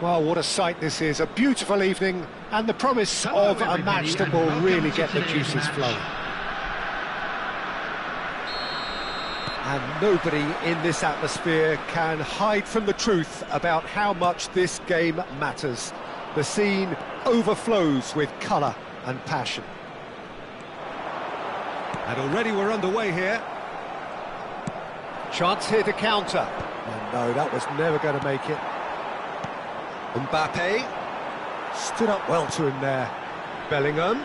Well, what a sight this is, a beautiful evening and the promise of a match that will really get the juices flowing. And nobody in this atmosphere can hide from the truth about how much this game matters. The scene overflows with colour and passion. And already we're underway here. Chance here to counter. And no, that was never going to make it. Mbappe stood up well to him there. Bellingham.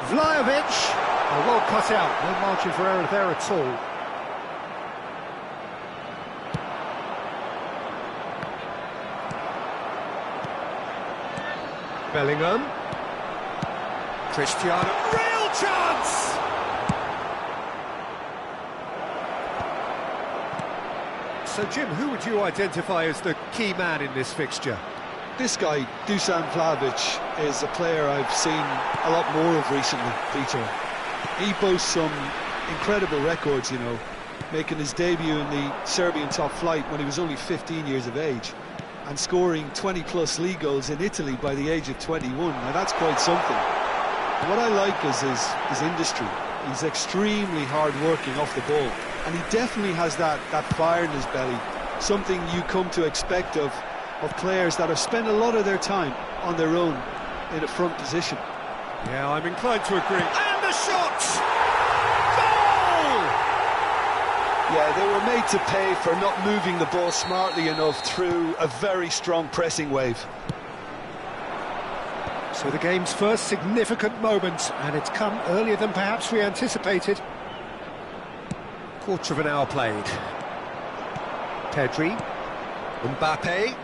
Vlahovic. Oh, well cut out. No margin for error there at all. Bellingham. Cristiano. Real chance! So, Jim, who would you identify as the key man in this fixture? This guy, Dusan Vlahovic, is a player I've seen a lot more of recently, Peter. He boasts some incredible records, you know, making his debut in the Serbian top flight when he was only 15 years of age, and scoring 20-plus league goals in Italy by the age of 21. Now, that's quite something. What I like is his industry. He's extremely hard-working off the ball, and he definitely has that fire in his belly, something you come to expect of players that have spent a lot of their time on their own in a front position. Yeah, I'm inclined to agree. And the shot! Goal! Yeah, they were made to pay for not moving the ball smartly enough through a very strong pressing wave. So the game's first significant moment, and it's come earlier than perhaps we anticipated. Quarter of an hour played. Pedri. Mbappe.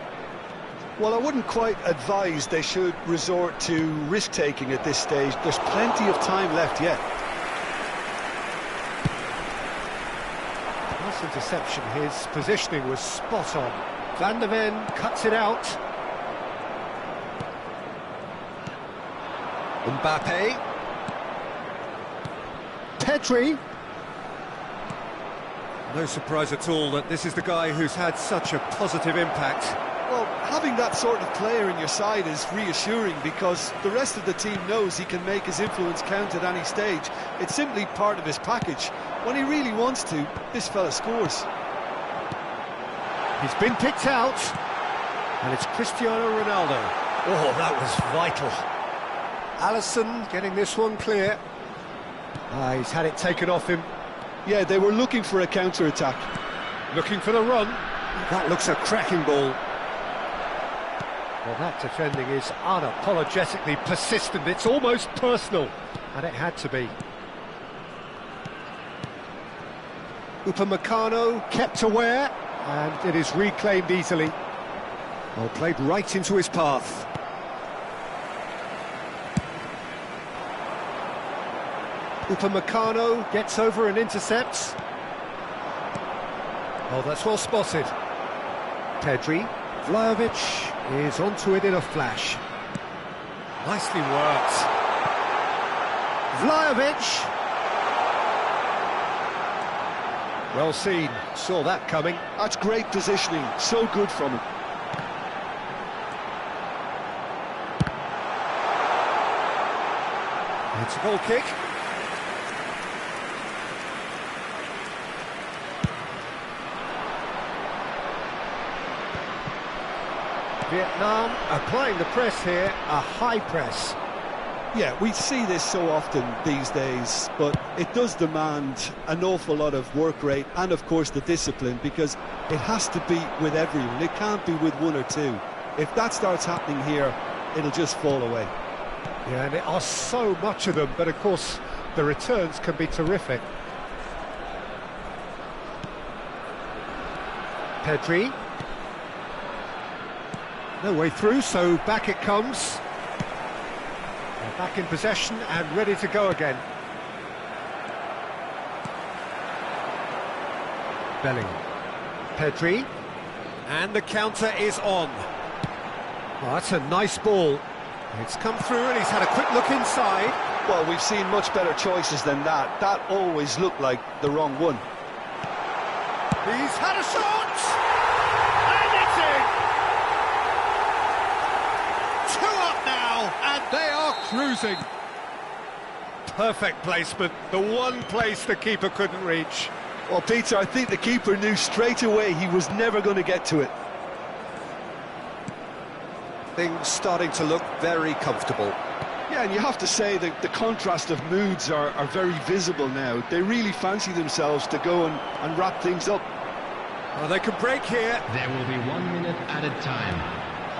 Well, I wouldn't quite advise they should resort to risk-taking at this stage. There's plenty of time left yet. Nice interception. His positioning was spot on. Van der Ven cuts it out. Mbappe. Pedri. No surprise at all that this is the guy who's had such a positive impact. Well, having that sort of player in your side is reassuring because the rest of the team knows he can make his influence count at any stage. It's simply part of his package. When he really wants to, this fella scores. He's been picked out, and it's Cristiano Ronaldo. Oh, that was vital. Alisson getting this one clear. He's had it taken off him. Yeah, they were looking for a counter-attack. Looking for the run. That looks a cracking ball. Well, that defending is unapologetically persistent. It's almost personal, and it had to be. Upamecano kept aware, and it is reclaimed easily. Well, played right into his path. Upamecano gets over and intercepts. Oh, that's well spotted. Pedri. Vlahovic is onto it in a flash. Nicely worked. Vlahovic. Well seen. Saw that coming. That's great positioning. So good from him. It's a goal kick. Vietnam applying the press here, a high press. Yeah, we see this so often these days, but it does demand an awful lot of work rate and, of course, the discipline, because it has to be with everyone. It can't be with one or two. If that starts happening here, it'll just fall away. Yeah, and there are so much of them, but of course the returns can be terrific. Pedri. No way through, so back it comes. They're back in possession and ready to go again. Bellingham. Pedri. And the counter is on. Oh, that's a nice ball. It's come through and he's had a quick look inside. Well, we've seen much better choices than that. That always looked like the wrong one. He's had a shot! And it's in! 2 up now, and they are cruising. Perfect placement, the one place the keeper couldn't reach. Well, Peter, I think the keeper knew straight away he was never going to get to it. Things starting to look very comfortable. Yeah, and you have to say that the contrast of moods are very visible now. They really fancy themselves to go and wrap things up. Oh, they can break here. There will be 1 minute added time.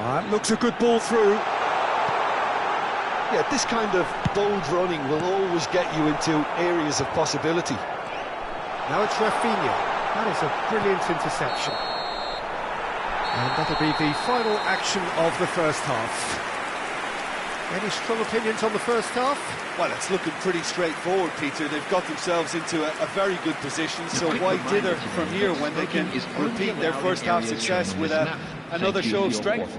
That looks a good ball through. Yeah, this kind of bold running will always get you into areas of possibility. Now it's Rafinha. That is a brilliant interception. And that'll be the final action of the first half. Any strong opinions on the first half? Well, it's looking pretty straightforward, Peter. They've got themselves into a very good position, so why dither from here when they can repeat their first half success with another show of strength?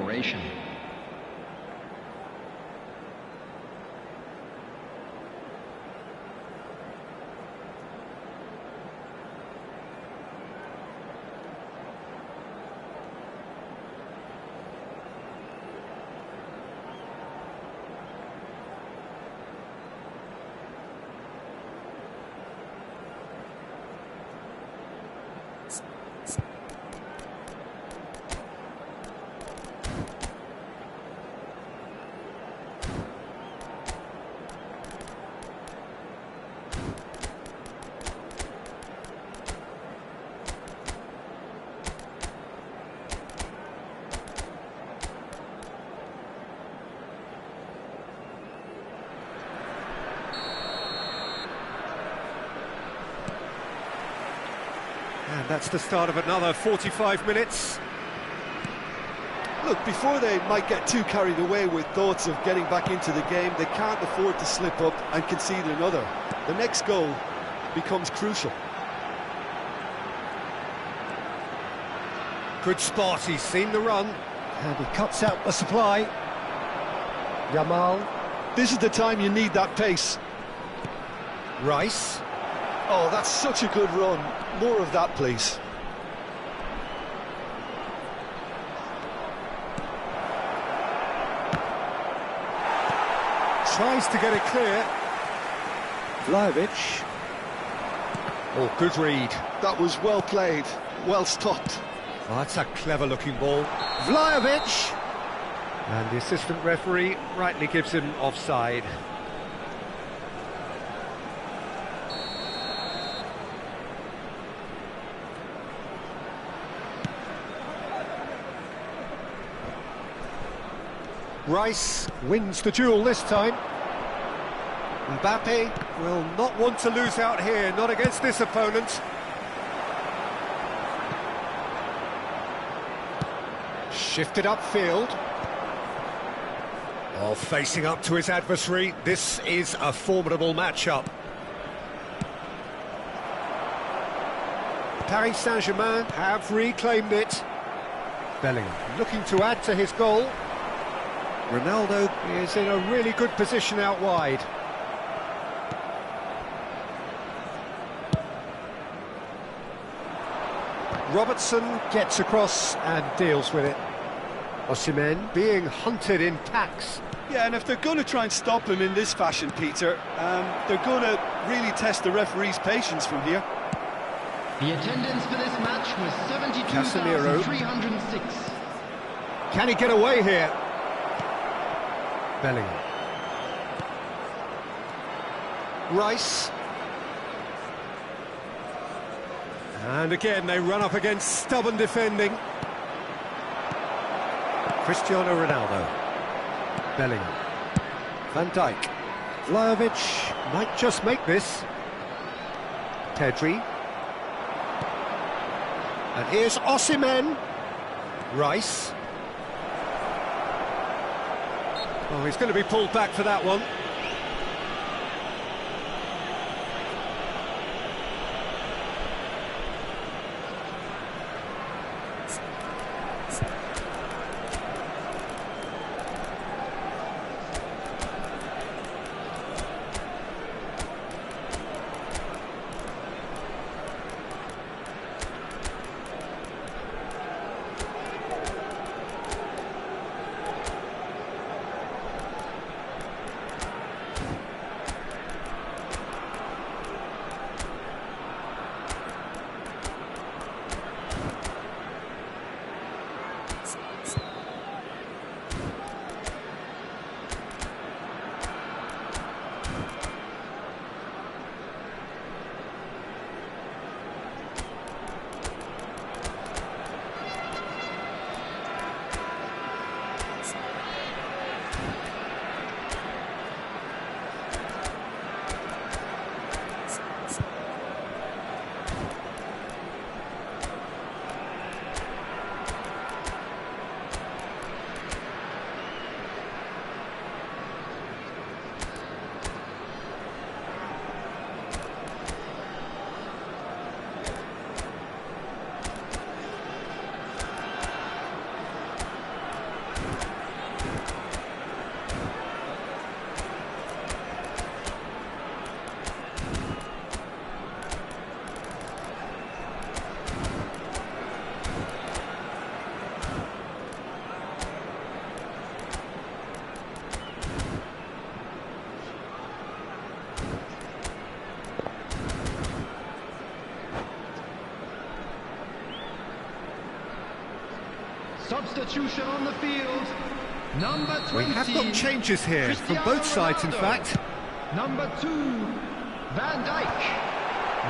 And that's the start of another 45 minutes. Look, before they might get too carried away with thoughts of getting back into the game, they can't afford to slip up and concede another. The next goal becomes crucial. Good spot, he's seen the run. And he cuts out the supply. Yamal. This is the time you need that pace. Rice. Oh, that's such a good run. More of that, please. Tries to get it clear. Vlahovic. Oh, good read. That was well played, well stopped. Oh, that's a clever-looking ball. Vlahovic! And the assistant referee rightly gives him offside. Rice wins the duel this time. Mbappe will not want to lose out here, not against this opponent. Shifted upfield. Oh, facing up to his adversary, this is a formidable matchup. Paris Saint-Germain have reclaimed it. Bellingham looking to add to his goal. Ronaldo is in a really good position out wide. Robertson gets across and deals with it. Osimhen being hunted in packs. Yeah, and if they're going to try and stop him in this fashion, Peter, they're going to really test the referee's patience from here. The attendance for this match was 72,306. Can he get away here? Bellingham. Rice. And again, they run up against stubborn defending. Cristiano Ronaldo. Bellingham. Van Dijk. Vlahovic might just make this. Pedri. And here's Osimhen. Rice. Oh, he's going to be pulled back for that one. Substitution on the field. Number 20. We have got changes here from both sides, in fact. Number 2, Van Dijk.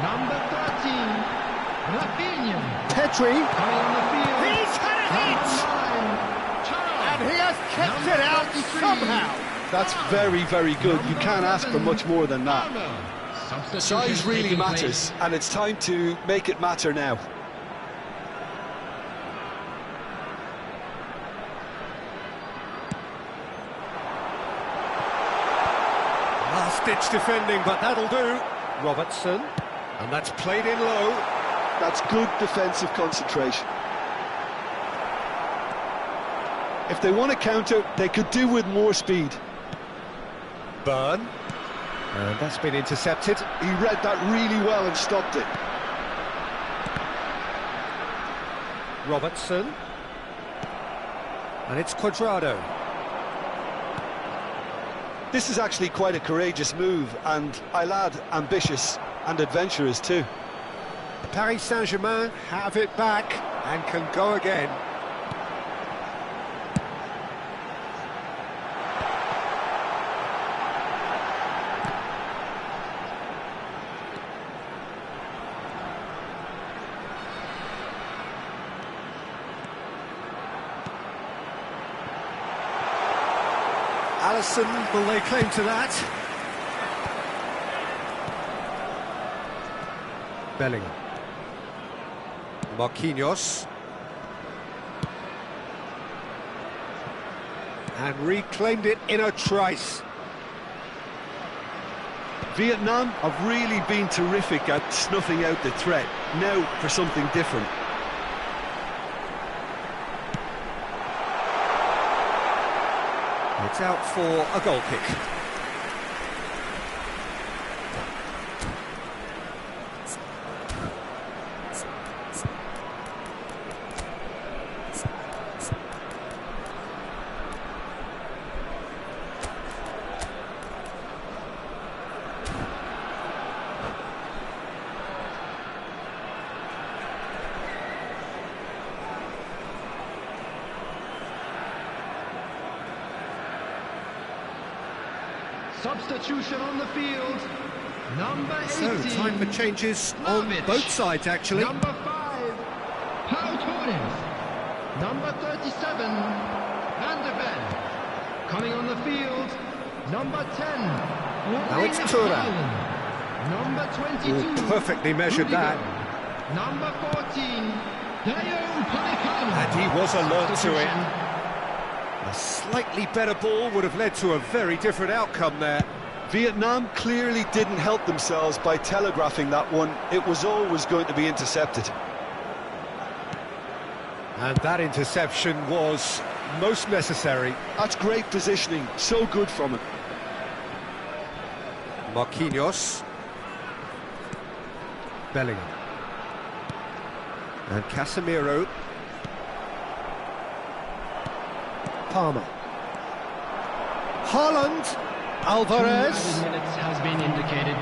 Number 13, Rafinha. Pedri. Coming on the field. He's had a hit! And he has kept it out somehow. That's very, very good. You can't ask for much more than that. Size really matters, and it's time to make it matter now. Last-ditch defending, but that'll do. Robertson, and that's played in low. That's good defensive concentration. If they want to counter, they could do with more speed. Burn. And that's been intercepted. He read that really well and stopped it. Robertson. And it's Cuadrado. This is actually quite a courageous move, and I'll add ambitious and adventurous too. Paris Saint-Germain have it back and can go again. Alisson, will they claim to that? Bellingham. Marquinhos. And reclaimed it in a trice. Vietnam have really been terrific at snuffing out the threat. Now for something different. It's out for a goal kick. Substitution on the field. Number 18. So, time for changes on both sides, actually. Number 5, Pau Torres. Number 37, Van de Ven. Coming on the field, number 10. Now it's Thuram. Number 22. Perfectly measured that. Number 14, Dayo Upamecano. And he was alert to it. A slightly better ball would have led to a very different outcome there. Vietnam clearly didn't help themselves by telegraphing that one. It was always going to be intercepted. And that interception was most necessary. That's great positioning, so good from him. Marquinhos. Bellingham. And Casemiro. Palmer. Haaland. Alvarez. 2 minutes has been indicated.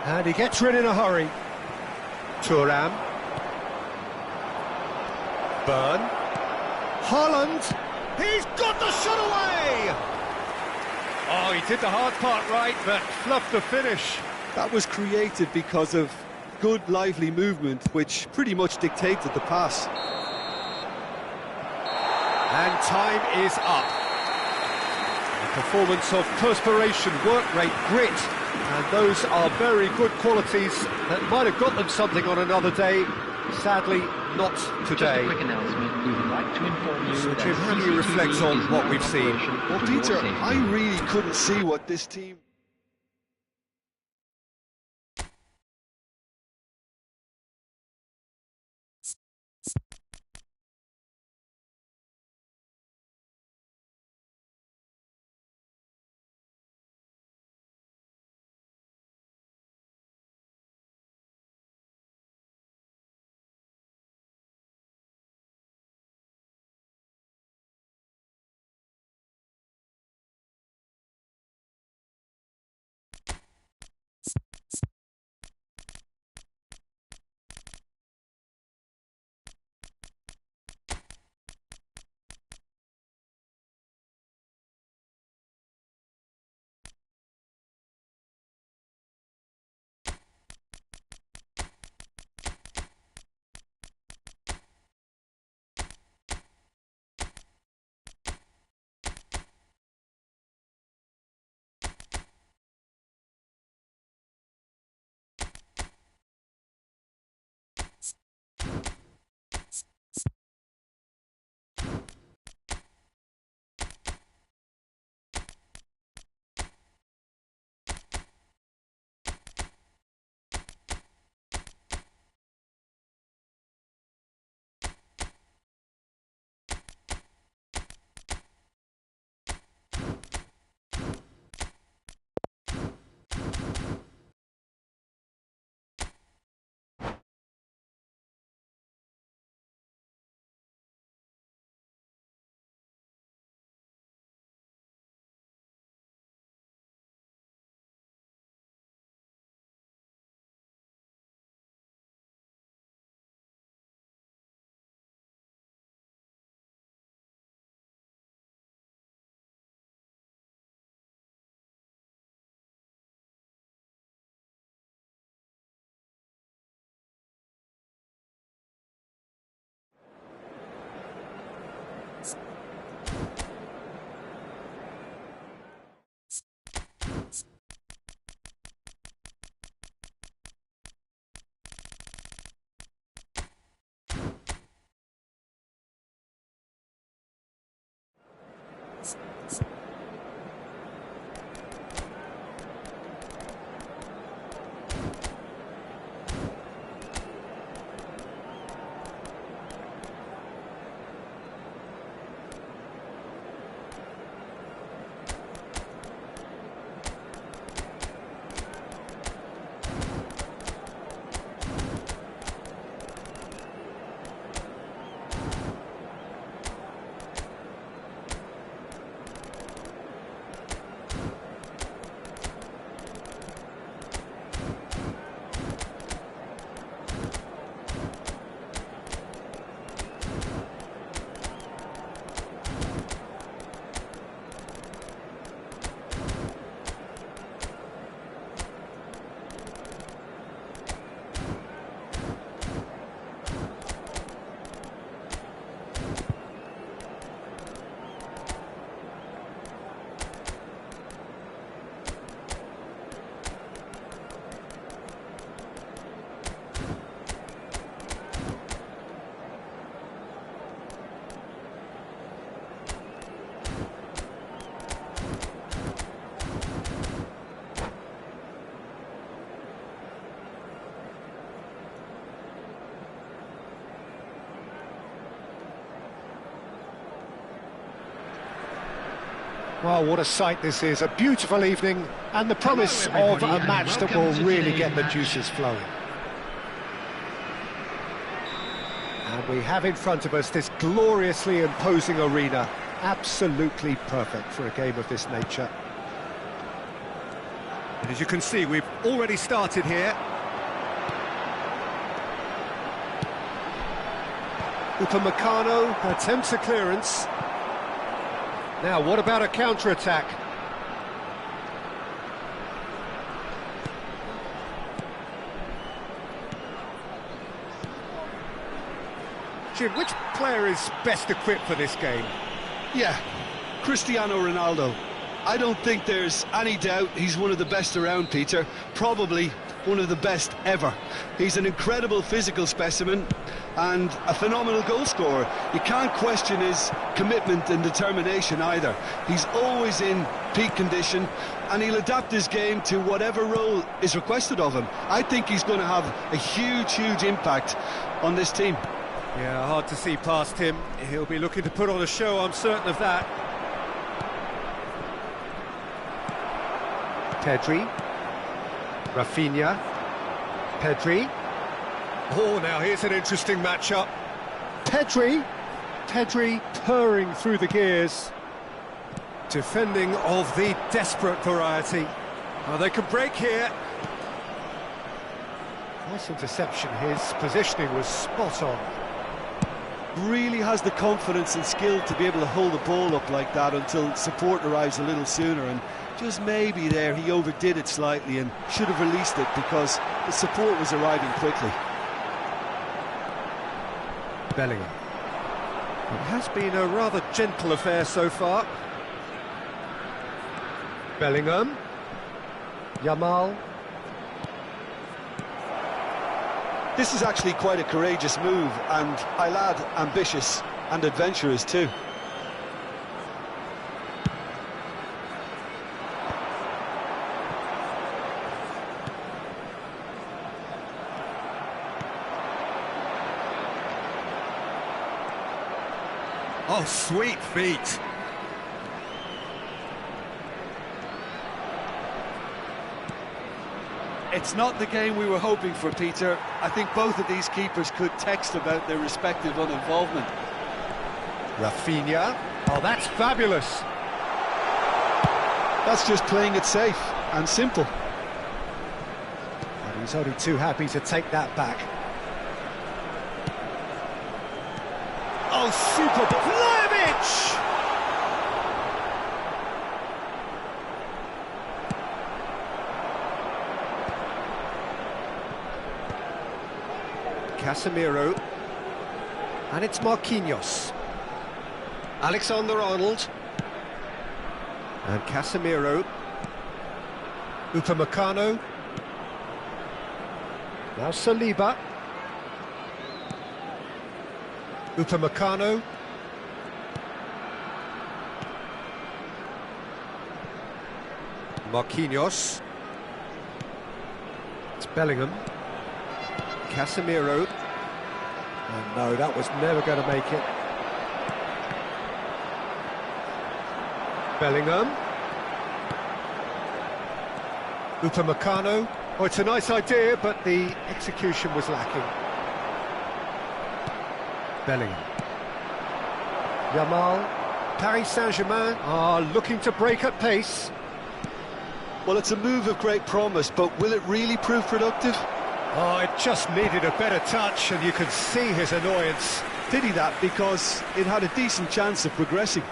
And he gets rid in a hurry. Thuram. Burn. Haaland. He's got the shot away! Oh, he did the hard part right, but fluffed the finish. That was created because of good, lively movement, which pretty much dictated the pass. And time is up. A performance of perspiration, work rate, grit, and those are very good qualities that might have got them something on another day. Sadly, not today. Just a quick announcement. We would like to inform you So, that Jim, how do you CCTV reflect on is what now we've in seen? operation Well, for your Peter, safety. I really couldn't see what this team Well, what a sight this is, a beautiful evening, and the promise of a match that will really get the juices flowing. And we have in front of us this gloriously imposing arena, absolutely perfect for a game of this nature. And as you can see, we've already started here. Upamecano attempts a clearance. Now, what about a counter-attack? Jim, which player is best equipped for this game? Yeah, Cristiano Ronaldo. I don't think there's any doubt he's one of the best around, Peter. Probably one of the best ever. He's an incredible physical specimen and a phenomenal goal scorer. You can't question his commitment and determination either. He's always in peak condition and he'll adapt his game to whatever role is requested of him. I think he's going to have a huge impact on this team. Yeah, hard to see past him. He'll be looking to put on a show, I'm certain of that. Pedri. Rafinha. Pedri. Oh, now here's an interesting matchup. Pedri purring through the gears. Defending of the desperate variety. Well, they can break here. Nice interception. His positioning was spot on. Really has the confidence and skill to be able to hold the ball up like that until support arrives a little sooner, and just maybe there he overdid it slightly and should have released it because the support was arriving quickly. Bellingham. It has been a rather gentle affair so far. Bellingham. Yamal. This is actually quite a courageous move, and I'll add ambitious and adventurous too. Oh, sweet feet. It's not the game we were hoping for, Peter. I think both of these keepers could text about their respective uninvolvement. Rafinha. Oh, that's fabulous. That's just playing it safe and simple. And he's only too happy to take that back. Oh, super. Vlahovic! Casemiro. And it's Marquinhos. Alexander-Arnold. And Casemiro. Upamecano. Now Saliba. Upamecano. Marquinhos. It's Bellingham. Casemiro. And no, that was never going to make it. Bellingham. Upamecano. Oh, it's a nice idea, but the execution was lacking. Bellingham. Yamal. Paris Saint-Germain are looking to break at pace. Well, it's a move of great promise, but will it really prove productive? Oh, it just needed a better touch, and you could see his annoyance. Pity that, because it had a decent chance of progressing.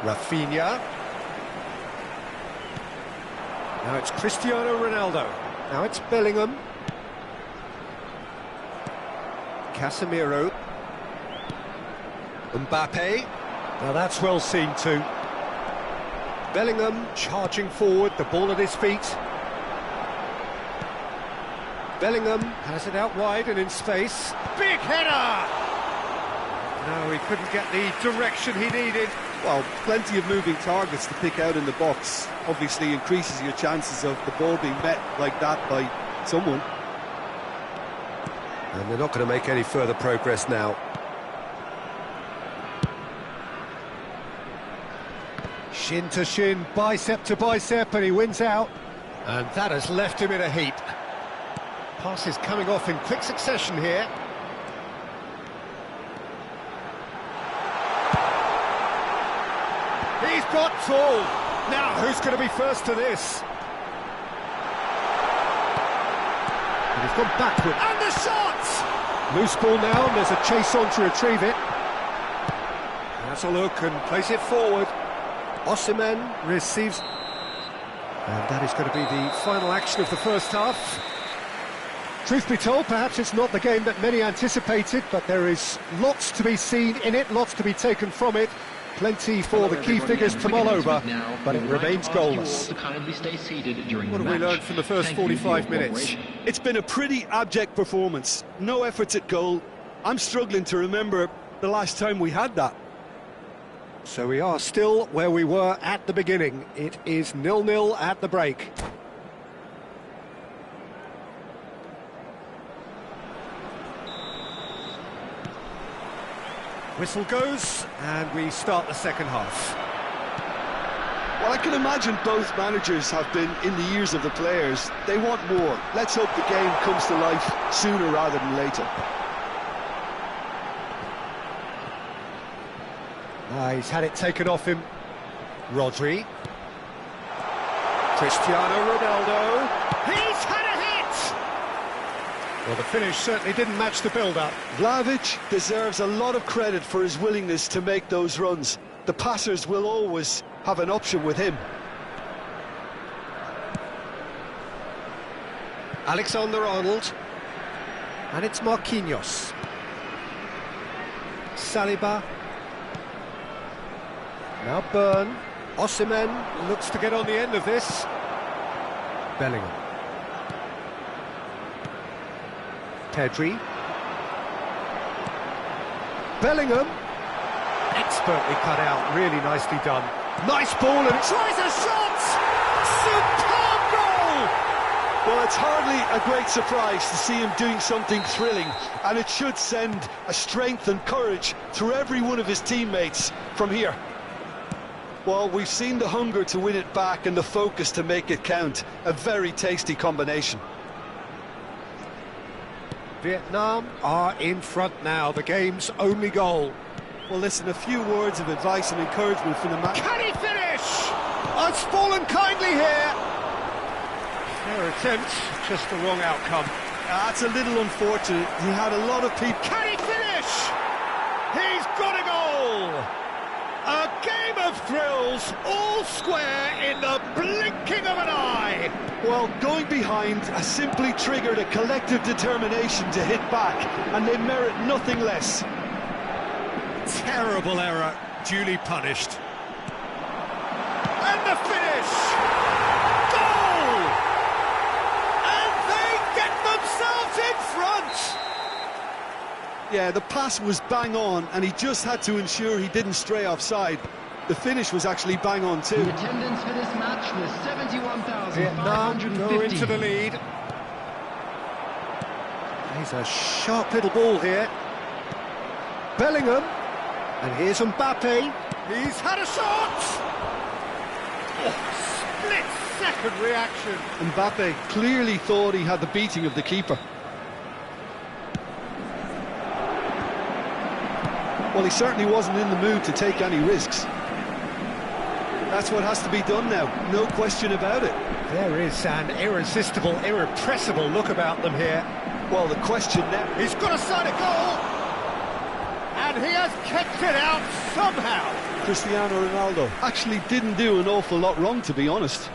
Rafinha. Now it's Cristiano Ronaldo. Now it's Bellingham. Casemiro. Mbappe. Now that's well seen too. Bellingham charging forward, the ball at his feet. Bellingham has it out wide and in space. Big header! No, he couldn't get the direction he needed. Well, plenty of moving targets to pick out in the box. Obviously increases your chances of the ball being met like that by someone. And they're not going to make any further progress now. Shin to shin, bicep to bicep, and he wins out. And that has left him in a heap. Passes coming off in quick succession here. He's got full. Now, who's going to be first to this? And he's gone backward. And the shot! Loose ball now, and there's a chase on to retrieve it. Has a look and plays it forward. Osimhen receives. And that is going to be the final action of the first half. Truth be told, perhaps it's not the game that many anticipated, but there is lots to be seen in it, lots to be taken from it. Plenty for the key figures to mull over, but it remains goalless. What have we learned from the first 45 minutes? It's been a pretty abject performance. No efforts at goal. I'm struggling to remember the last time we had that. So we are still where we were at the beginning. It is 0-0 at the break. Whistle goes, and we start the second half. Well, I can imagine both managers have been in the ears of the players. They want more. Let's hope the game comes to life sooner rather than later. He's had it taken off him. Rodri. Cristiano Ronaldo. He's had a hit! Well, the finish certainly didn't match the build-up. Vlahovic deserves a lot of credit for his willingness to make those runs. The passers will always have an option with him. Alexander-Arnold. And it's Marquinhos. Saliba. Now Byrne. Osimhen looks to get on the end of this. Bellingham. Pedri. Bellingham. Expertly cut out, really nicely done. Nice ball and tries a shot! Superb goal! Well, it's hardly a great surprise to see him doing something thrilling, and it should send a strength and courage through every one of his teammates from here. Well, we've seen the hunger to win it back and the focus to make it count. A very tasty combination. Vietnam are in front now, the game's only goal. Well, listen, a few words of advice and encouragement from the man. Can he finish? Oh, it's fallen kindly here. Fair attempt, just the wrong outcome. That's a little unfortunate. He had a lot of people. Can he finish? He's got a goal! A game of thrills, all square in the blinking of an eye. Well, going behind has simply triggered a collective determination to hit back, and they merit nothing less. Terrible error, duly punished. And the finish! Goal! And they get themselves in front! Yeah, the pass was bang on, and he just had to ensure he didn't stray offside. The finish was actually bang on too. The attendance for this match was Vietnam go into the 71,550. lead. He's a sharp little ball here. Bellingham. And here's Mbappe. He's had a shot! Oh, split-second reaction. Mbappe clearly thought he had the beating of the keeper. Well, he certainly wasn't in the mood to take any risks. That's what has to be done now, no question about it. There is an irresistible, irrepressible look about them here. Well, the question now... He's got a side of goal! And he has kept it out somehow! Cristiano Ronaldo actually didn't do an awful lot wrong, to be honest.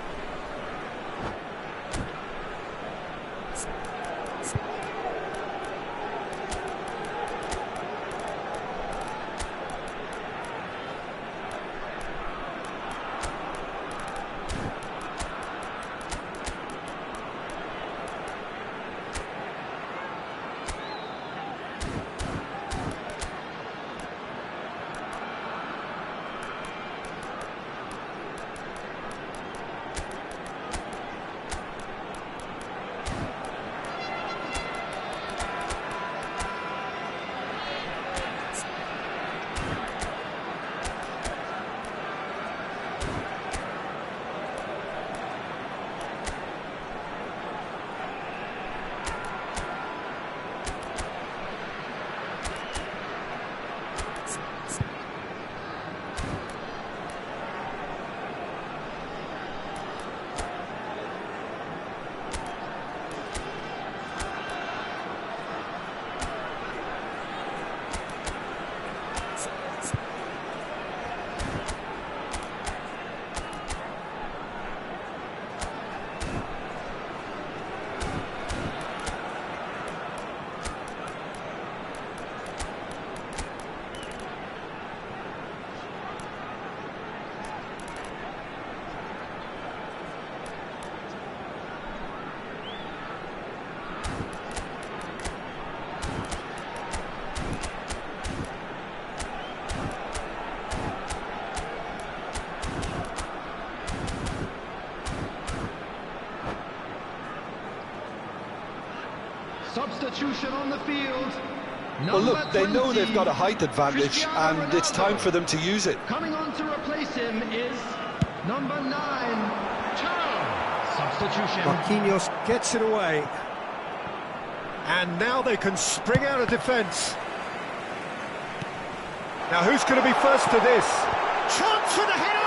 Substitution on the field. Well, look, they know 20, they've got a height advantage, Cristiano and it's time for them to use it. Coming on to replace him is number 9, Charles. Substitution. Marquinhos gets it away. And now they can spring out of defence. Now who's going to be first to this? Chance for the header!